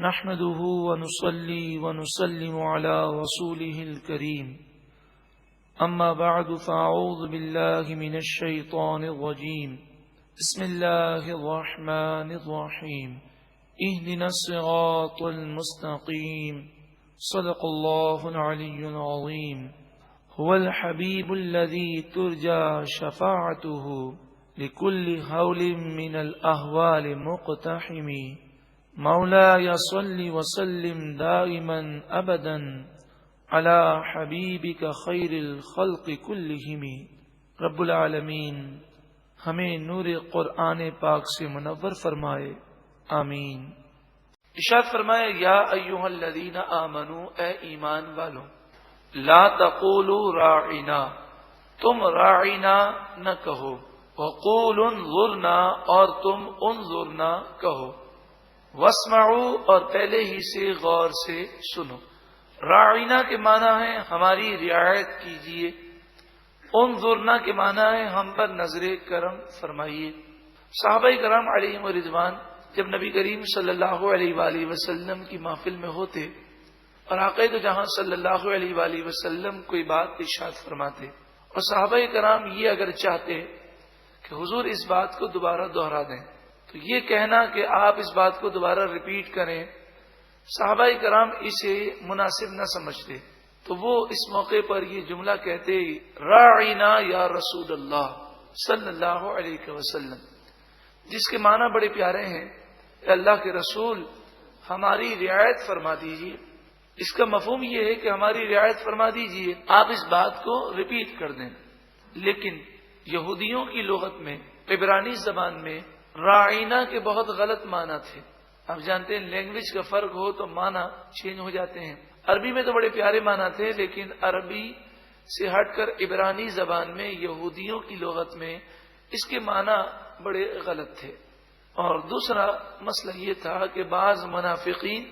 نحمده ونصلي ونسلم على رسوله الكريم أما بعد فأعوذ بالله من الشيطان الرجيم بسم الله الرحمن الرحيم اهدنا الصراط المستقيم صدق الله العلي العظيم هو الحبيب الذي ترجى شفاعته لكل هول من الأهوال مقتحم مولاي صل وسلم دائما ابدا على حبيبك خير الخلق كلهم رب العالمین ہمیں نور قرآن پاک سے منور فرمائے، آمین۔ ارشاد فرمائے، یا ایھا الذین آمنوا، اے ایمان والو، لا تقولوا راعنا، تم راعنا نہ کہو، وقولوا انظرنا، اور تم انظرنا کہو، واسمعوا، اور پہلے ہی سے غور سے سنو۔ راعینا کے معنی ہے ہماری رعایت کیجیے، انظرنا کے معنی ہے ہم پر نظر کرم فرمائیے۔ صحابہ کرام علیہ رضوان جب نبی کریم صلی اللہ علیہ وآلہ وسلم کی محفل میں ہوتے اور آقا دو جہاں صلی اللہ علیہ وآلہ وسلم کوئی بات ارشاد فرماتے، اور صحابہ کرام یہ اگر چاہتے کہ حضور اس بات کو دوبارہ دہرا دیں، تو یہ کہنا کہ آپ اس بات کو دوبارہ ریپیٹ کریں، صحابہ کرام اسے مناسب نہ سمجھتے، تو وہ اس موقع پر یہ جملہ کہتے، راعینا یا رسول اللہ صلی اللہ علیہ وسلم، جس کے معنی بڑے پیارے ہیں کہ اللہ کے رسول ہماری رعایت فرما دیجیے۔ اس کا مفہوم یہ ہے کہ ہماری رعایت فرما دیجیے، آپ اس بات کو ریپیٹ کر دیں۔ لیکن یہودیوں کی لغت میں، عبرانی زبان میں راعینا کے بہت غلط معنی تھے۔ آپ جانتے ہیں لینگویج کا فرق ہو تو معنی چینج ہو جاتے ہیں۔ عربی میں تو بڑے پیارے معنی تھے، لیکن عربی سے ہٹ کر عبرانی زبان میں، یہودیوں کی لغت میں اس کے معنی بڑے غلط تھے۔ اور دوسرا مسئلہ یہ تھا کہ بعض منافقین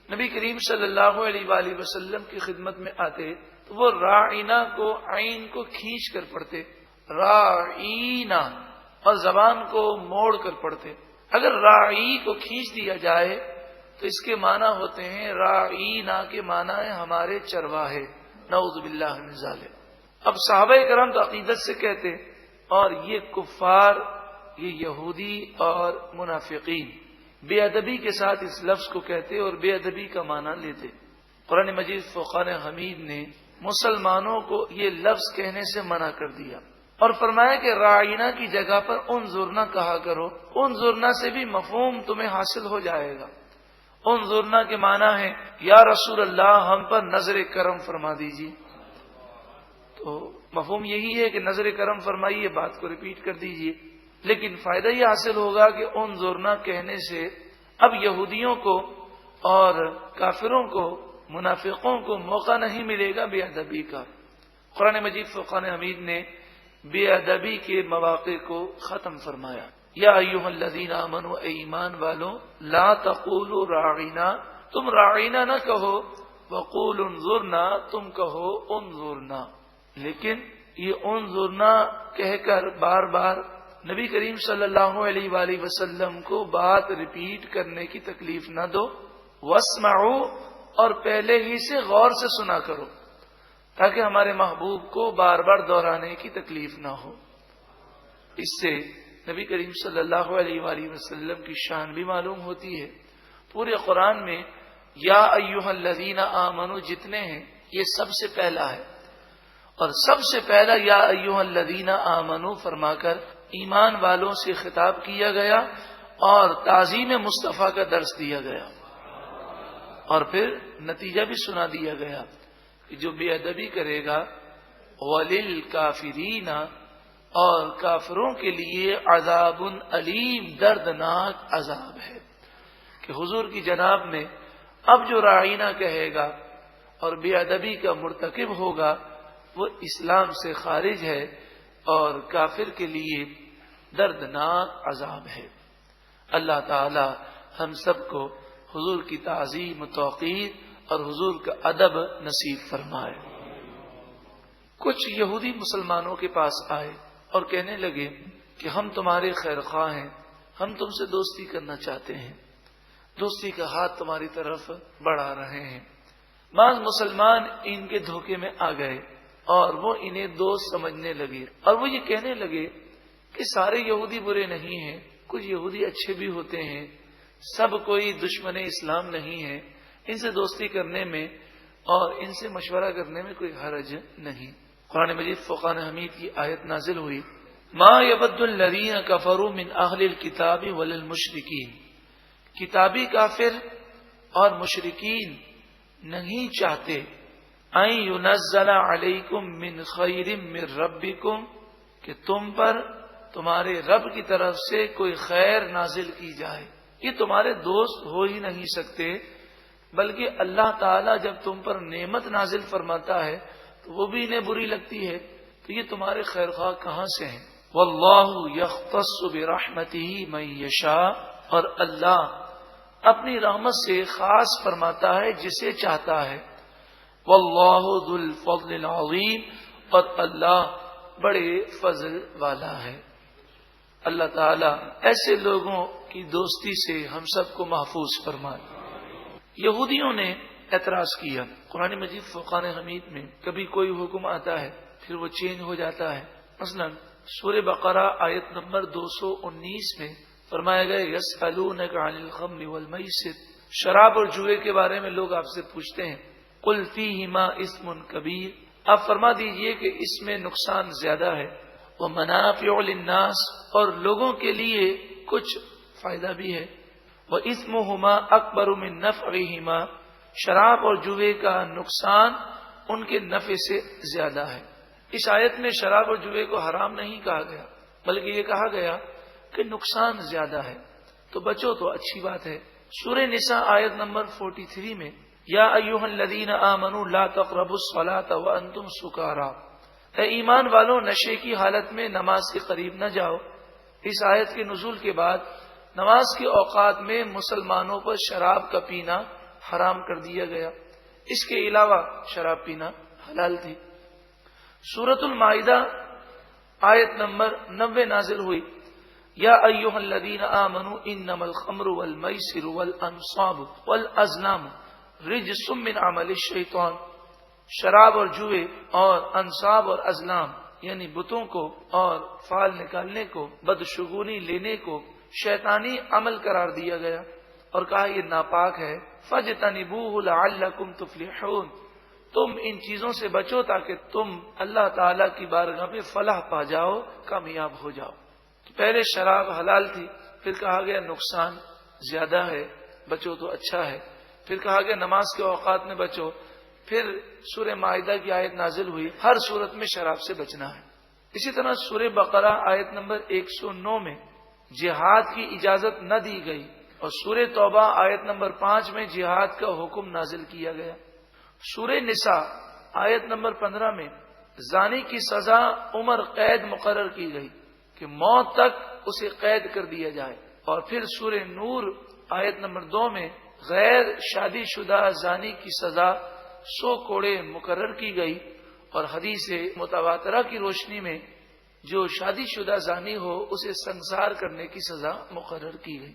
نبی کریم صلی اللہ علیہ وآلہ وسلم کی خدمت میں آتے تو وہ راعینا کو، عین کو کھینچ کر پڑھتے، راعینا، اور زبان کو موڑ کر پڑھتے۔ اگر راعی کو کھینچ دیا جائے تو اس کے معنی ہوتے ہیں، راعینا کے معنی ہے ہمارے چرواہے، نعوذ باللہ من ذالک۔ اب صحابہ کرام تو عقیدت سے کہتے، اور یہ کفار، یہ یہودی اور منافقین بے ادبی کے ساتھ اس لفظ کو کہتے اور بے ادبی کا معنی لیتے۔ قرآن مجید فقان حمید نے مسلمانوں کو یہ لفظ کہنے سے منع کر دیا اور فرمایا کہ راعینا کی جگہ پر انظرنا کہا کرو۔ انظرنا سے بھی مفہوم تمہیں حاصل ہو جائے گا۔ انظرنا کے معنی ہے، یا رسول اللہ ہم پر نظر کرم فرما دیجیے۔ تو مفہوم یہی ہے کہ نظر کرم فرمائیے، بات کو ریپیٹ کر دیجیے۔ لیکن فائدہ یہ حاصل ہوگا کہ انظرنا کہنے سے اب یہودیوں کو اور کافروں کو، منافقوں کو موقع نہیں ملے گا بے ادبی کا۔ قرآن مجید فقان حمید نے بے ادبی کے مواقع کو ختم فرمایا۔ یا ایھا الذین آمنوا، اے ایمان والو، لا تقولوا راعینا، تم راعینا نہ کہو، وقولوا انظرنا، تم کہو انظرنا۔ لیکن یہ انظرنا کہہ کر بار بار نبی کریم صلی اللہ علیہ وآلہ وسلم کو بات ریپیٹ کرنے کی تکلیف نہ دو، واسمعوا، اور پہلے ہی سے غور سے سنا کرو، تاکہ ہمارے محبوب کو بار بار دہرانے کی تکلیف نہ ہو۔ اس سے نبی کریم صلی اللہ علیہ وآلہ وسلم کی شان بھی معلوم ہوتی ہے۔ پورے قرآن میں یا ایھا الذین آمنوا جتنے ہیں، یہ سب سے پہلا ہے، اور سب سے پہلا یا ایھا الذین آمنوا فرما کر ایمان والوں سے خطاب کیا گیا اور تعظیم مصطفیٰ کا درس دیا گیا، اور پھر نتیجہ بھی سنا دیا گیا کہ جو بے ادبی کرے گا، وَلِلْكَافِرِينَ، اور کافروں کے لیے عذاب علیم، دردناک عذاب ہے۔ کہ حضور کی جناب میں اب جو راعینا کہے گا اور بے ادبی کا مرتکب ہوگا وہ اسلام سے خارج ہے اور کافر کے لیے دردناک عذاب ہے۔ اللہ تعالی ہم سب کو حضور کی تعظیم و توقیر اور حضور کا ادب نصیب فرمائے۔ کچھ یہودی مسلمانوں کے پاس آئے اور کہنے لگے کہ ہم تمہارے خیر خواہ ہیں، ہم تم سے دوستی کرنا چاہتے ہیں۔ دوستی کا ہاتھ تمہاری طرف بڑھا رہے ہیں۔ بعض مسلمان ان کے دھوکے میں آ گئے اور وہ انہیں دوست سمجھنے لگے، اور وہ یہ کہنے لگے کہ سارے یہودی برے نہیں ہیں، کچھ یہودی اچھے بھی ہوتے ہیں، سب کوئی دشمن اسلام نہیں ہے، ان سے دوستی کرنے میں اور ان سے مشورہ کرنے میں کوئی حرج نہیں۔ قرآن مجید فرقان حمید کی آیت نازل ہوئی، ما یود الذین کفروا من اہل الکتاب ولا المشرکین، کتابی کافر اور مشرکین نہیں چاہتے ان ینزل علیکم من خیر من ربکم، کہ تم پر تمہارے رب کی طرف سے کوئی خیر نازل کی جائے۔ یہ تمہارے دوست ہو ہی نہیں سکتے، بلکہ اللہ تعالیٰ جب تم پر نعمت نازل فرماتا ہے تو وہ بھی انہیں بری لگتی ہے، تو یہ تمہارے خیر خواہ کہاں سے ہیں؟ واللہ یختص برحمتہ من یشاء، اور اللہ اپنی رحمت سے خاص فرماتا ہے جسے چاہتا ہے۔ واللہ ذو الفضل العظیم، اور اللہ بڑے فضل والا ہے۔ اللہ تعالیٰ ایسے لوگوں کی دوستی سے ہم سب کو محفوظ فرمائے۔ یہودیوں نے اعتراض کیا، قرآن مجید فرقان حمید میں کبھی کوئی حکم آتا ہے پھر وہ چینج ہو جاتا ہے۔ مثلا سورہ بقرہ آیت نمبر 219 میں فرمایا گیا، یسألونک عن الخمر والمیسر، شراب اور جوئے کے بارے میں لوگ آپ سے پوچھتے ہیں، قل فیہما اسم کبیر، آپ فرما دیجئے کہ اس میں نقصان زیادہ ہے، ومنافع للناس، اور لوگوں کے لیے کچھ فائدہ بھی ہے، واسمہما اکبر من نفعہما، شراب اور جوئے کا نقصان ان کے نفع سے زیادہ ہے۔ اس آیت میں شراب اور جوئے کو حرام نہیں کہا گیا، بلکہ یہ کہا گیا کہ نقصان زیادہ ہے، تو بچو تو اچھی بات ہے۔ سورہ نساء آیت نمبر 43 میں، یا ایھا الذین آمنوا لا تقربوا الصلاۃ وانتم سکارى، اے ایمان والو نشے کی حالت میں نماز کے قریب نہ جاؤ۔ اس آیت کے نزول کے بعد نماز کے اوقات میں مسلمانوں پر شراب کا پینا حرام کر دیا گیا، اس کے علاوہ شراب پینا حلال تھی۔ سورة المائدہ آیت نمبر 90 نازل ہوئی، یا ایھا الذین آمنوا انما الخمر والمیسر والانصاب والازلام رجس من عمل الشیطان، شراب اور جوئے اور انصاب اور ازلام یعنی بتوں کو اور فال نکالنے کو، بدشگونی لینے کو شیطانی عمل قرار دیا گیا اور کہا یہ ناپاک ہے۔ فاجتنبوہ لعلکم تفلحون، تم ان چیزوں سے بچو تاکہ تم اللہ تعالی کی بارگاہ میں فلاح پا جاؤ، کامیاب ہو جاؤ۔ پہلے شراب حلال تھی، پھر کہا گیا نقصان زیادہ ہے، بچو تو اچھا ہے، پھر کہا گیا نماز کے اوقات میں بچو، پھر سورہ مائدہ کی آیت نازل ہوئی، ہر صورت میں شراب سے بچنا ہے۔ اسی طرح سورہ بقرہ آیت نمبر 109 میں جہاد کی اجازت نہ دی گئی، اور سورہ توبہ آیت نمبر 5 میں جہاد کا حکم نازل کیا گیا۔ سورہ نساء آیت نمبر 15 میں زانی کی سزا عمر قید مقرر کی گئی کہ موت تک اسے قید کر دیا جائے، اور پھر سورہ نور آیت نمبر 2 میں غیر شادی شدہ زانی کی سزا 100 کوڑے مقرر کی گئی، اور حدیث متواترہ کی روشنی میں جو شادی شدہ زانی ہو اسے سنسار کرنے کی سزا مقرر کی گئی۔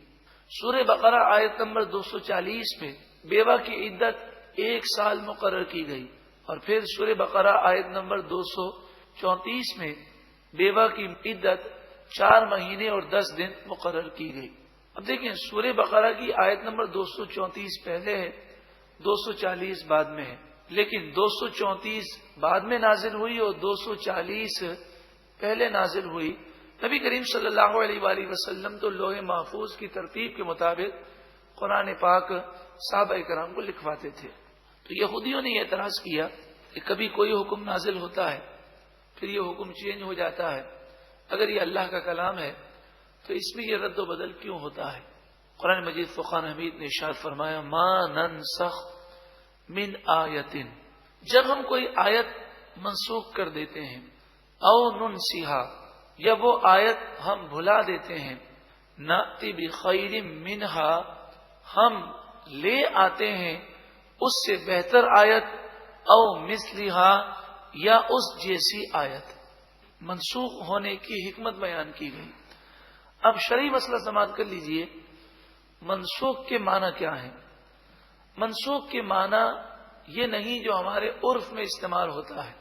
سورہ بقرہ آیت نمبر 240 میں بیوہ کی عدت 1 سال مقرر کی گئی، اور پھر سورہ بقرہ آیت نمبر 234 میں بیوہ کی عدت 4 مہینے اور 10 دن مقرر کی گئی۔ اب دیکھیں سورہ بقرہ کی آیت نمبر 234 پہلے ہے، 240 بعد میں ہے، لیکن 234 بعد میں نازل ہوئی اور 240 پہلے نازل ہوئی۔ نبی کریم صلی اللہ علیہ وآلہ وسلم تو لوح محفوظ کی ترتیب کے مطابق قرآن پاک صحابہ کرام کو لکھواتے تھے۔ تو یہودیوں نے یہ اعتراض کیا کہ کبھی کوئی حکم نازل ہوتا ہے پھر یہ حکم چینج ہو جاتا ہے، اگر یہ اللہ کا کلام ہے تو اس میں یہ رد و بدل کیوں ہوتا ہے؟ قرآن مجید فرقان حمید نے ارشاد فرمایا، ما ننسخ من آیت، جب ہم کوئی آیت منسوخ کر دیتے ہیں، او ننسیہا، یا وہ آیت ہم بھلا دیتے ہیں، نأتی بخیر منہا، ہم لے آتے ہیں اس سے بہتر آیت، او مثلہا، یا اس جیسی آیت۔ منسوخ ہونے کی حکمت بیان کی گئی۔ اب شرعی مسئلہ سماعت کر لیجئے، منسوخ کے معنی کیا ہیں؟ منسوخ کے معنی یہ نہیں جو ہمارے عرف میں استعمال ہوتا ہے،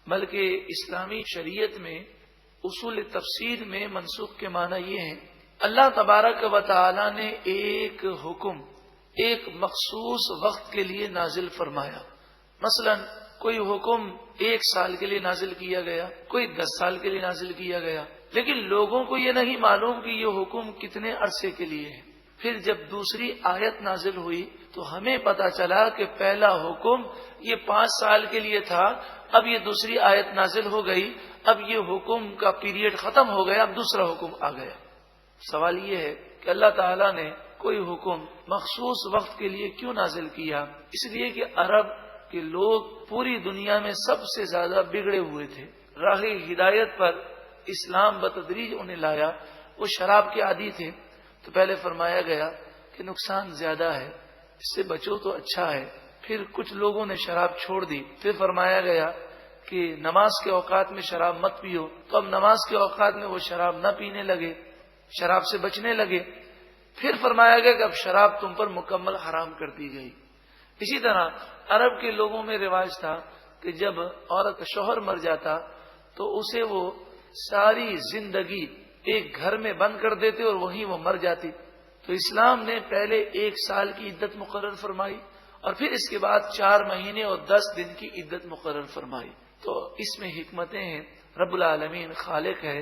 بلکہ اسلامی شریعت میں اصول تفسیر میں منسوخ کے معنی یہ ہیں، اللہ تبارک و تعالی نے ایک حکم ایک مخصوص وقت کے لیے نازل فرمایا۔ مثلا کوئی حکم 1 سال کے لیے نازل کیا گیا، کوئی 10 سال کے لیے نازل کیا گیا، لیکن لوگوں کو یہ نہیں معلوم کہ یہ حکم کتنے عرصے کے لیے ہے۔ پھر جب دوسری آیت نازل ہوئی تو ہمیں پتا چلا کہ پہلا حکم یہ 5 سال کے لیے تھا، اب یہ دوسری آیت نازل ہو گئی، اب یہ حکم کا پیریڈ ختم ہو گیا، اب دوسرا حکم آ گیا۔ سوال یہ ہے کہ اللہ تعالیٰ نے کوئی حکم مخصوص وقت کے لیے کیوں نازل کیا؟ اس لیے کہ عرب کے لوگ پوری دنیا میں سب سے زیادہ بگڑے ہوئے تھے، راہ ہدایت پر اسلام بتدریج انہیں لایا۔ وہ شراب کے عادی تھے، تو پہلے فرمایا گیا کہ نقصان زیادہ ہے، اس سے بچو تو اچھا ہے۔ پھر کچھ لوگوں نے شراب چھوڑ دی، پھر فرمایا گیا کہ نماز کے اوقات میں شراب مت پیو، تو اب نماز کے اوقات میں وہ شراب نہ پینے لگے، شراب سے بچنے لگے۔ پھر فرمایا گیا کہ اب شراب تم پر مکمل حرام کر دی گئی۔ اسی طرح عرب کے لوگوں میں رواج تھا کہ جب عورت کا شوہر مر جاتا تو اسے وہ ساری زندگی ایک گھر میں بند کر دیتے اور وہیں وہ مر جاتی۔ تو اسلام نے پہلے 1 سال کی عدت مقرر فرمائی اور پھر اس کے بعد 4 مہینے اور 10 دن کی عدت مقرر فرمائی۔ تو اس میں حکمتیں ہیں، رب العالمین خالق ہے،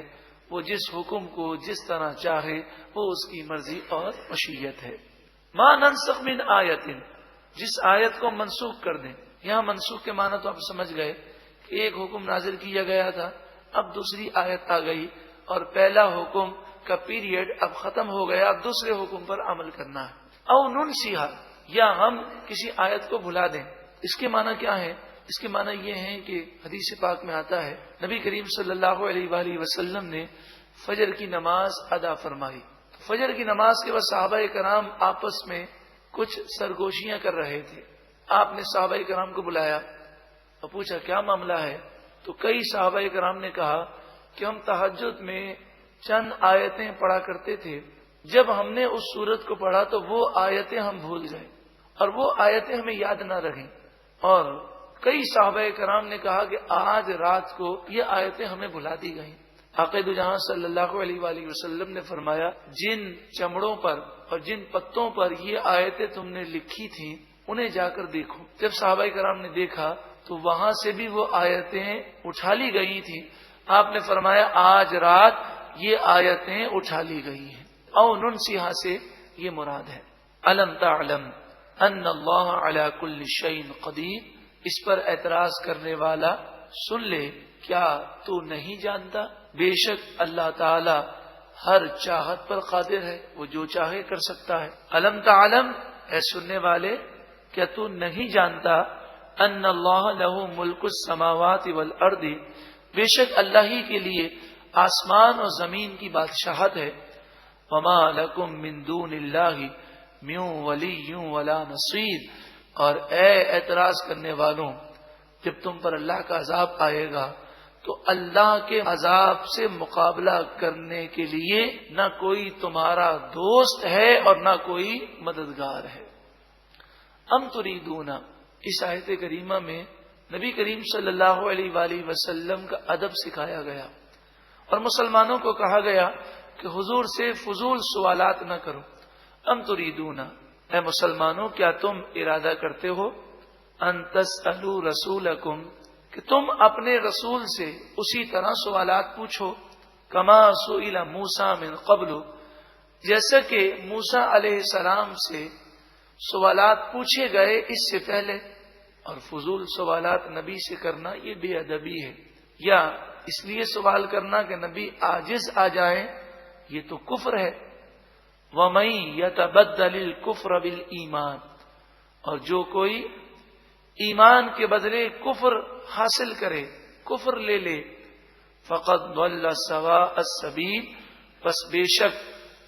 وہ جس حکم کو جس طرح چاہے وہ اس کی مرضی اور مشیت ہے۔ ما ننسخ من آیت، جس آیت کو منسوخ کر دیں۔ یہاں منسوخ کے معنی تو آپ سمجھ گئے کہ ایک حکم نازل کیا گیا تھا، اب دوسری آیت آ گئی اور پہلا حکم کا پیریڈ اب ختم ہو گیا، اب دوسرے حکم پر عمل کرنا ہے۔ او ننسیھا، یا ہم کسی آیت کو بھلا دیں۔ اس کے معنی کیا ہے؟ اس کے معنی یہ ہیں کہ حدیث پاک میں آتا ہے نبی کریم صلی اللہ علیہ وآلہ وسلم نے فجر کی نماز ادا فرمائی۔ فجر کی نماز کے بعد صحابہ کرام آپس میں کچھ سرگوشیاں کر رہے تھے۔ آپ نے صحابہ کرام کو بلایا اور پوچھا کیا معاملہ ہے؟ تو کئی صحابہ کرام نے کہا کہ ہم تہجد میں چند آیتیں پڑھا کرتے تھے، جب ہم نے اس سورت کو پڑھا تو وہ آیتیں ہم بھول گئے اور وہ آیتیں ہمیں یاد نہ رہیں۔ اور کئی صحابہ کرام نے کہا کہ آج رات کو یہ آیتیں ہمیں بھلا دی گئیں۔ آقا دو جہاں صلی اللہ علیہ وآلہ وسلم نے فرمایا جن چمڑوں پر اور جن پتوں پر یہ آیتیں تم نے لکھی تھیں انہیں جا کر دیکھو۔ جب صحابہ کرام نے دیکھا تو وہاں سے بھی وہ آیتیں اٹھا لی گئی تھیں۔ آپ نے فرمایا آج رات یہ آیتیں اٹھا لی گئی ہیں۔ او ننسیھا سے یہ مراد ہے۔ الم تعلم ان اللہ علی کل شیء قدیر، اس پر اعتراض کرنے والا سن لے، کیا تو نہیں جانتا بے شک اللہ تعالی ہر چاہت پر قادر ہے، وہ جو چاہے کر سکتا ہے۔ الم تعلم، اے سننے والے کیا تو نہیں جانتا ان اللہ لہ ملک السماوات والارض، بے شک اللہ ہی کے لیے آسمان اور زمین کی بادشاہت ہے۔ وما لکم من دون اللہ من ولی ولا نصیر، اور اے اعتراض کرنے والوں جب تم پر اللہ کا عذاب آئے گا تو اللہ کے عذاب سے مقابلہ کرنے کے لیے نہ کوئی تمہارا دوست ہے اور نہ کوئی مددگار ہے۔ ام تریدون، اس آیت کریمہ میں نبی کریم صلی اللہ علیہ وآلہ وسلم کا ادب سکھایا گیا اور مسلمانوں کو کہا گیا کہ حضور سے فضول سوالات نہ کرو۔ ام تریدون، اے مسلمانوں کیا تم ارادہ کرتے ہو ان تسألوا رسولکم، کہ تم اپنے رسول سے اسی طرح سوالات پوچھو، کما سئل موسیٰ من قبل، جیسا کہ موسیٰ علیہ السلام سے سوالات پوچھے گئے اس سے پہلے۔ اور فضول سوالات نبی سے کرنا یہ بے ادبی ہے، یا اس لیے سوال کرنا کہ نبی عاجز آ جائیں، یہ تو کفر ہے۔ وَمَن يَتَبَدَّلِ الْكُفْرَ بِالْإِيمَانِ، اور جو کوئی ایمان کے بدلے کفر حاصل کرے، کفر لے لے، فَقَدْ ضَلَّ سَوَاءَ السَّبِيلِ، بس بے شک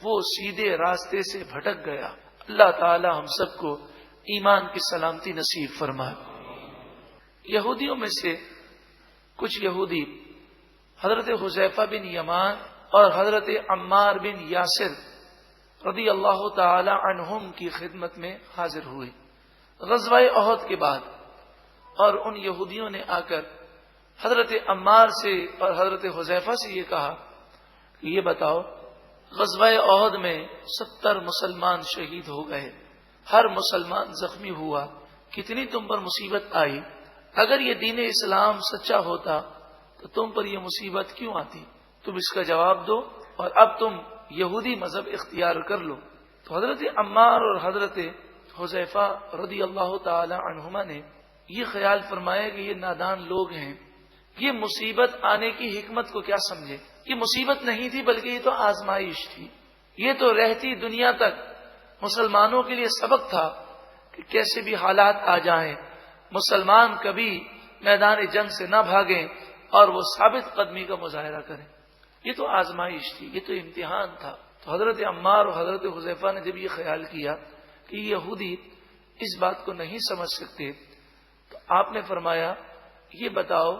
وہ سیدھے راستے سے بھٹک گیا۔ اللہ تعالی ہم سب کو ایمان کی سلامتی نصیب فرمائے۔ یہودیوں میں سے کچھ یہودی حضرت حذیفہ بن یمان اور حضرت عمار بن یاسر رضی اللہ تعالی عنہم کی خدمت میں حاضر ہوئے غزوہ احد کے بعد، اور ان یہودیوں نے آ کر حضرت عمار سے اور حضرت حذیفہ سے یہ کہا کہ یہ بتاؤ، غزوہ احد میں 70 مسلمان شہید ہو گئے، ہر مسلمان زخمی ہوا، کتنی تم پر مصیبت آئی؟ اگر یہ دین اسلام سچا ہوتا تو تم پر یہ مصیبت کیوں آتی؟ تم اس کا جواب دو، اور اب تم یہودی مذہب اختیار کر لو۔ تو حضرت عمار اور حضرت حذیفہ رضی اللہ تعالی عنہما نے یہ خیال فرمایا کہ یہ نادان لوگ ہیں، یہ مصیبت آنے کی حکمت کو کیا سمجھے؟ یہ مصیبت نہیں تھی بلکہ یہ تو آزمائش تھی، یہ تو رہتی دنیا تک مسلمانوں کے لیے سبق تھا کہ کیسے بھی حالات آ جائیں مسلمان کبھی میدان جنگ سے نہ بھاگیں اور وہ ثابت قدمی کا مظاہرہ کریں۔ یہ تو آزمائش تھی، یہ تو امتحان تھا۔ تو حضرت عمار اور حضرت حذیفہ نے جب یہ خیال کیا کہ یہودی اس بات کو نہیں سمجھ سکتے، تو آپ نے فرمایا یہ بتاؤ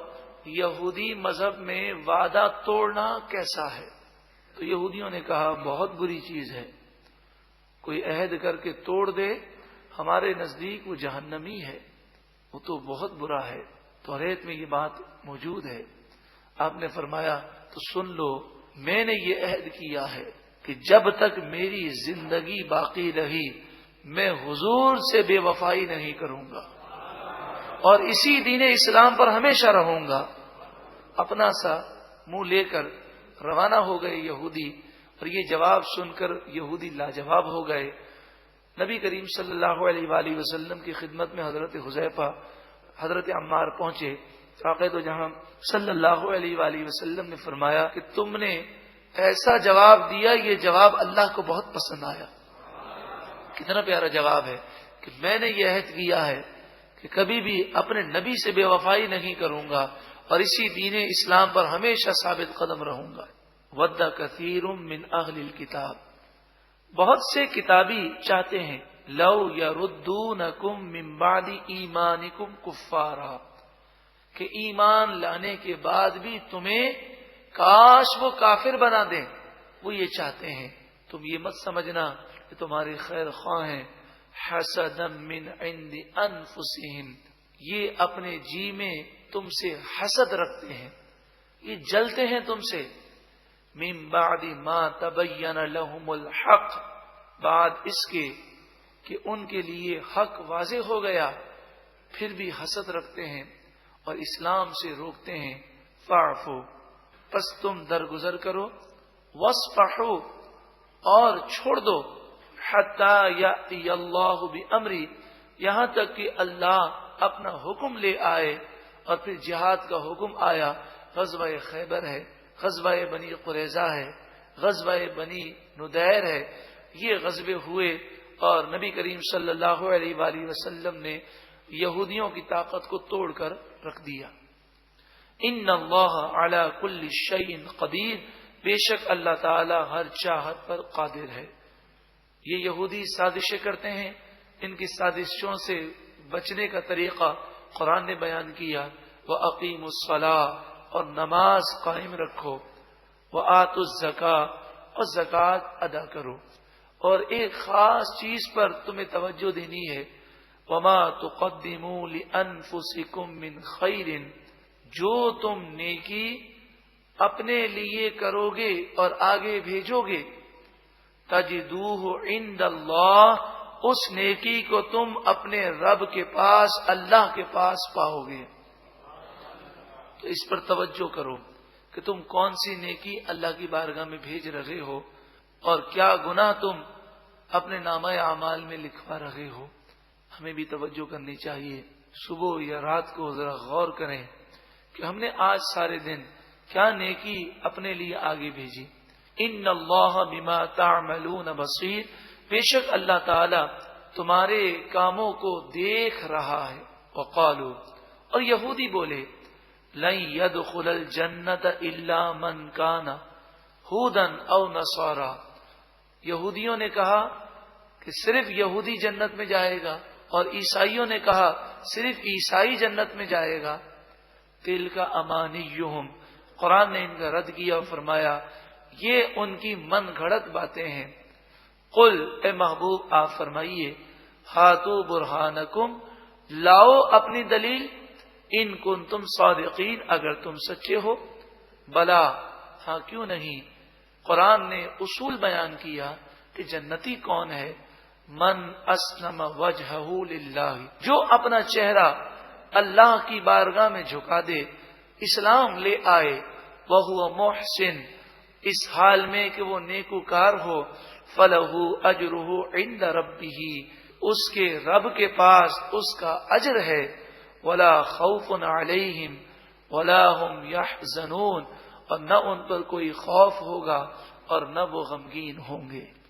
یہودی مذہب میں وعدہ توڑنا کیسا ہے؟ تو یہودیوں نے کہا بہت بری چیز ہے، کوئی عہد کر کے توڑ دے ہمارے نزدیک وہ جہنمی ہے، وہ تو بہت برا ہے، توریت میں یہ بات موجود ہے۔ آپ نے فرمایا تو سن لو، میں نے یہ عہد کیا ہے کہ جب تک میری زندگی باقی رہی میں حضور سے بے وفائی نہیں کروں گا اور اسی دین اسلام پر ہمیشہ رہوں گا۔ اپنا سا منہ لے کر روانہ ہو گئے یہودی، اور یہ جواب سن کر یہودی لاجواب ہو گئے۔ نبی کریم صلی اللہ علیہ وآلہ وسلم کی خدمت میں حضرت حذیفہ حضرت عمار پہنچے، تو جہاں صلی اللہ علیہ وآلہ وسلم نے فرمایا کہ تم نے ایسا جواب دیا، یہ جواب اللہ کو بہت پسند آیا۔ کتنا پیارا جواب ہے کہ میں نے یہ عہد کیا ہے کہ کبھی بھی اپنے نبی سے بے وفائی نہیں کروں گا اور اسی دین اسلام پر ہمیشہ ثابت قدم رہوں گا۔ ود کثیر من اہل الکتاب، بہت سے کتابی چاہتے ہیں، لو یردونکم من بعد ایمانکم کفارا، کہ ایمان لانے کے بعد بھی تمہیں کاش وہ کافر بنا دیں، وہ یہ چاہتے ہیں۔ تم یہ مت سمجھنا کہ تمہارے خیر خواہ ہیں، حسدا من عند انفسہم، یہ اپنے جی میں تم سے حسد رکھتے ہیں، یہ جلتے ہیں تم سے۔ من بعد ما تبین لہم الحق، بعد اس کے کہ ان کے لیے حق واضح ہو گیا، پھر بھی حسد رکھتے ہیں اور اسلام سے روکتے ہیں۔ فاعفو، پس تم درگزر کرو، واصفحوا، اور چھوڑ دو، حتی یأتی اللہ بامری، یہاں تک کہ اللہ اپنا حکم لے آئے۔ اور پھر جہاد کا حکم آیا، غزوہ خیبر ہے، غزوہ بنی قریظہ ہے، غزوہ بنی نضیر ہے، یہ غزوے ہوئے اور نبی کریم صلی اللہ علیہ وآلہ وسلم نے یہودیوں کی طاقت کو توڑ کر رکھ دیا۔ ان اللہ علی کل شیء قدیر، بے شک اللہ تعالی ہر چاہت پر قادر ہے۔ یہ یہودی سازشیں کرتے ہیں، ان کی سازشوں سے بچنے کا طریقہ قرآن نے بیان کیا۔ وَأَقِيمُوا الصَّلَاةَ، اور نماز قائم رکھو، وَآتُوا الزَّكَاةَ، اور زکوٰۃ ادا کرو۔ اور ایک خاص چیز پر تمہیں توجہ دینی ہے، وَمَا تُقَدِّمُوا لِأَنفُسِكُم مِّن خَيْرٍ، جو تم نیکی اپنے لیے کرو گے اور آگے بھیجو گے، تَجِدُوهُ عِندَ اللَّهِ، اس نیکی کو تم اپنے رب کے پاس، اللہ کے پاس پاؤ گے۔ تو اس پر توجہ کرو کہ تم کون سی نیکی اللہ کی بارگاہ میں بھیج رہے ہو اور کیا گناہ تم اپنے نامہ اعمال میں لکھوا رہے ہو۔ ہمیں بھی توجہ کرنی چاہیے، صبح یا رات کو ذرا غور کریں کہ ہم نے آج سارے دن کیا نیکی اپنے لیے آگے بھیجی۔ ان اللہ بما تعملون بصیر، بے شک اللہ تعالی تمہارے کاموں کو دیکھ رہا ہے۔ وقالوا، اور یہودی بولے، لن يدخل الجنت الا من کان ہودا او نصارا، یہودیوں نے کہا کہ صرف یہودی جنت میں جائے گا، اور عیسائیوں نے کہا صرف عیسائی جنت میں جائے گا۔ تلک امانیہم، قرآن نے ان کا رد کیا اور فرمایا یہ ان کی من گھڑت باتیں ہیں۔ قل اے محبوب آپ فرمائیے، ہاتو برہانکم، لاؤ اپنی دلیل، ان کنتم صادقین، اگر تم سچے ہو۔ بلا، ہاں کیوں نہیں، قرآن نے اصول بیان کیا کہ جنتی کون ہے؟ من اسلم وجہہ للہ، جو اپنا چہرہ اللہ کی بارگاہ میں جھکا دے، اسلام لے آئے، وہو محسن، اس حال میں کہ وہ نیکوکار ہو، فلہ اجرہ عند ربہ، اس کے رب کے پاس اس کا اجر ہے، ولا خوف علیہم ولا هم یحزنون، اور نہ ان پر کوئی خوف ہوگا اور نہ وہ غمگین ہوں گے۔